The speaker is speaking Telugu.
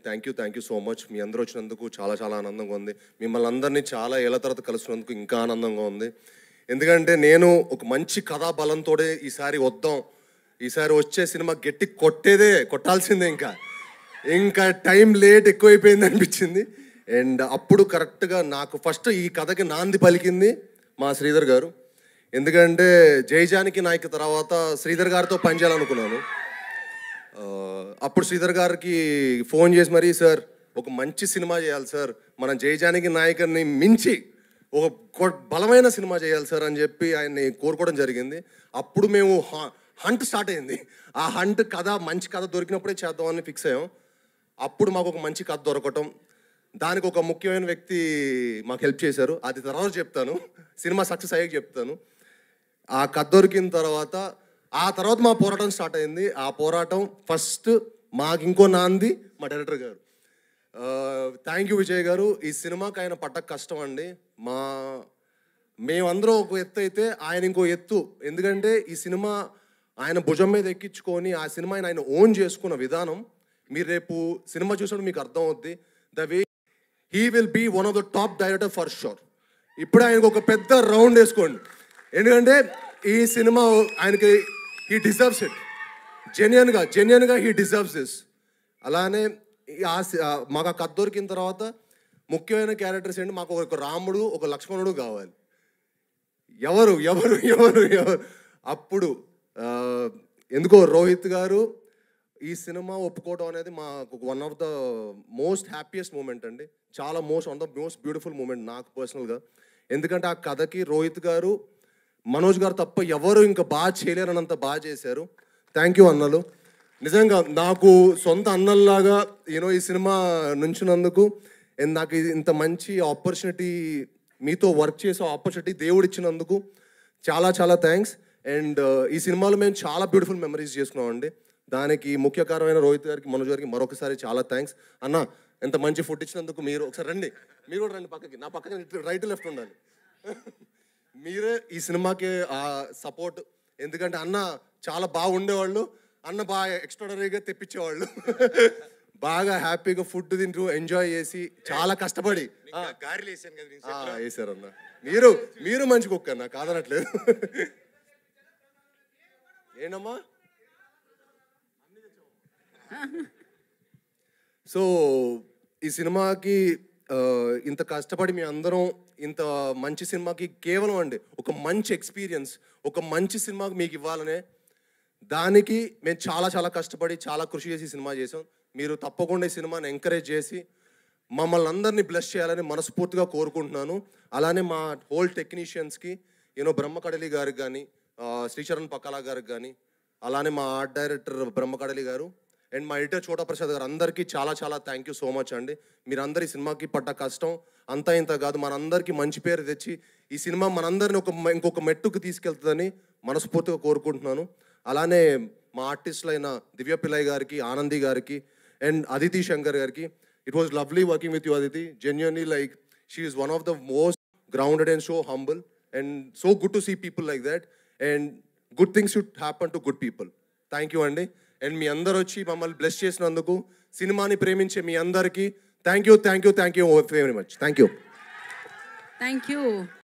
Thank you so much. మీ అందరూ వచ్చినందుకు చాలా చాలా ఆనందంగా ఉంది. మిమ్మల్ని అందరినీ చాలా ఏళ్ళ తర్వాత కలుసుకున్నందుకు ఇంకా ఆనందంగా ఉంది. ఎందుకంటే నేను ఒక మంచి కథా బలంతో ఈసారి వద్దాం, ఈసారి వచ్చే సినిమా గట్టి కొట్టాల్సిందే, ఇంకా టైం లేట్ ఎక్కువైపోయింది అనిపించింది. అండ్ అప్పుడు కరెక్ట్గా నాకు ఫస్ట్ ఈ కథకి నాంది పలికింది మా శ్రీధర్ గారు. ఎందుకంటే జయజానికి నాయక్ తర్వాత శ్రీధర్ గారితో పనిచేయాలనుకున్నాను. అప్పుడు శ్రీధర్ గారికి ఫోన్ చేసి మరీ, సార్ ఒక మంచి సినిమా చేయాలి సార్, మనం జయజానికి నాయకుని మించి ఒక బలమైన సినిమా చేయాలి సార్ అని చెప్పి ఆయన్ని కోరుకోవడం జరిగింది. అప్పుడు మేము హంట్ స్టార్ట్ అయింది. ఆ హంట్ కథ మంచి కథ దొరికినప్పుడే చేద్దామని ఫిక్స్ అయ్యాం. అప్పుడు మాకు ఒక మంచి కథ దొరకటం, దానికి ఒక ముఖ్యమైన వ్యక్తి మాకు హెల్ప్ చేశారు. అది తర్వాత చెప్తాను, సినిమా సక్సెస్ అయ్యాక చెప్తాను. ఆ కథ దొరికిన తర్వాత మా పోరాటం స్టార్ట్ అయింది. ఆ పోరాటం ఫస్ట్ మాకు ఇంకో నాంది మా డైరెక్టర్ గారు. థ్యాంక్ యూ విజయ్ గారు. ఈ సినిమాకి ఆయన పడ్డ కష్టం అండి. మేమందరం ఒక ఎత్తు అయితే ఆయన ఇంకో ఎత్తు. ఎందుకంటే ఈ సినిమా ఆయన భుజం మీద ఎక్కించుకొని ఆ సినిమాని ఆయన ఓన్ చేసుకున్న విధానం మీరు రేపు సినిమా చూసినప్పుడు మీకు అర్థం అవుద్ది. The way he will be one of the top director for sure. ఇప్పుడు ఆయనకు ఒక పెద్ద రౌండ్ వేసుకోండి, ఎందుకంటే ఈ సినిమా ఆయనకి హీ డిజర్వ్స్ ఇట్. జెన్యున్గా హీ డిజర్వ్స్ దిస్. అలానే మాకు ఆ కథ దొరికిన తర్వాత ముఖ్యమైన క్యారెక్టర్స్ ఏంటి, మాకు ఒక రాముడు ఒక లక్ష్మణుడు కావాలి. ఎవరు ఎవరు ఎవరు ఎవరు అప్పుడు ఎందుకో రోహిత్ గారు ఈ సినిమా ఒప్పుకోవడం అనేది మాకు one of the most happiest moment అండి. చాలా one of the most beautiful moment నాకు పర్సనల్గా. ఎందుకంటే ఆ కథకి రోహిత్ గారు, మనోజ్ గారు తప్ప ఎవరు ఇంకా బాగా చేయలేరనంత బాగా చేశారు. థ్యాంక్ యూ అన్నలు. నిజంగా నాకు సొంత అన్నల్లాగా ఈ సినిమా నుంచినందుకు, అండ్ నాకు ఇంత మంచి ఆపర్చునిటీ, మీతో వర్క్ చేసే ఆపర్చునిటీ దేవుడు ఇచ్చినందుకు చాలా చాలా థ్యాంక్స్. అండ్ ఈ సినిమాలో మేము చాలా బ్యూటిఫుల్ మెమరీస్ చేసుకున్నామండి. దానికి ముఖ్య కారణమైన రోహిత్ గారికి, మనోజ్ గారికి మరొకసారి చాలా థ్యాంక్స్. అన్న ఎంత మంచి ఫుడ్ ఇచ్చినందుకు. మీరు ఒకసారి రండి, మీరు కూడా రండి పక్కకి, నా పక్కన రైట్ లెఫ్ట్ ఉండాలి. మీరే ఈ సినిమాకి సపోర్ట్. ఎందుకంటే అన్న చాలా బాగుండేవాళ్ళు, అన్న బాగా ఎక్స్ట్రాడనరీగా తెప్పించేవాళ్ళు. బాగా హ్యాపీగా ఫుడ్ తింటూ ఎంజాయ్ చేసి చాలా కష్టపడి వేసారన్న. మీరు మంచి కుక్ అన్న, కాదనట్లేదు. ఏంటమ్మా? సో ఈ సినిమాకి ఇంత కష్టపడి మీ అందరం ఇంత మంచి సినిమాకి కేవలం అండి ఒక మంచి ఎక్స్పీరియన్స్, ఒక మంచి సినిమాకి మీకు ఇవ్వాలనే దానికి మేము చాలా చాలా కష్టపడి చాలా కృషి చేసి సినిమా చేసాం. మీరు తప్పకుండా ఈ సినిమాని ఎంకరేజ్ చేసి మమ్మల్ని అందరినీ బ్లెస్ చేయాలని మనస్ఫూర్తిగా కోరుకుంటున్నాను. అలానే మా హోల్ టెక్నీషియన్స్కి, బ్రహ్మకడలి గారికి కానీ, శ్రీచరణ్ పక్కలా గారికి కానీ, అలానే మా ఆర్ట్ డైరెక్టర్ బ్రహ్మకడలి గారు అండ్ మా ఎడిటర్ చోటా ప్రసాద్ గారు, అందరికీ చాలా చాలా థ్యాంక్ యూ సో మచ్ అండి. మీరందరూ ఈ సినిమాకి పడ్డ కష్టం అంతా ఇంత కాదు, మనందరికీ మంచి పేరు తెచ్చి ఈ సినిమా మనందరిని ఇంకొక మెట్టుకు తీసుకెళ్తుందని మనస్ఫూర్తిగా కోరుకుంటున్నాను. అలానే మా ఆర్టిస్టులైన దివ్య పిల్లయ్య గారికి, ఆనంది గారికి అండ్ అదితి శంకర్ గారికి. It was lovely working with you Aditi. Genuinely like she is one of the most grounded and so humble and so good to see people like that. And good things should happen to good people. Thank you అండి. అండ్ మీ అందరు వచ్చి మమ్మల్ని బ్లెస్ చేసినందుకు, సినిమాని ప్రేమించే మీ అందరికీ thank you very much. Thank you.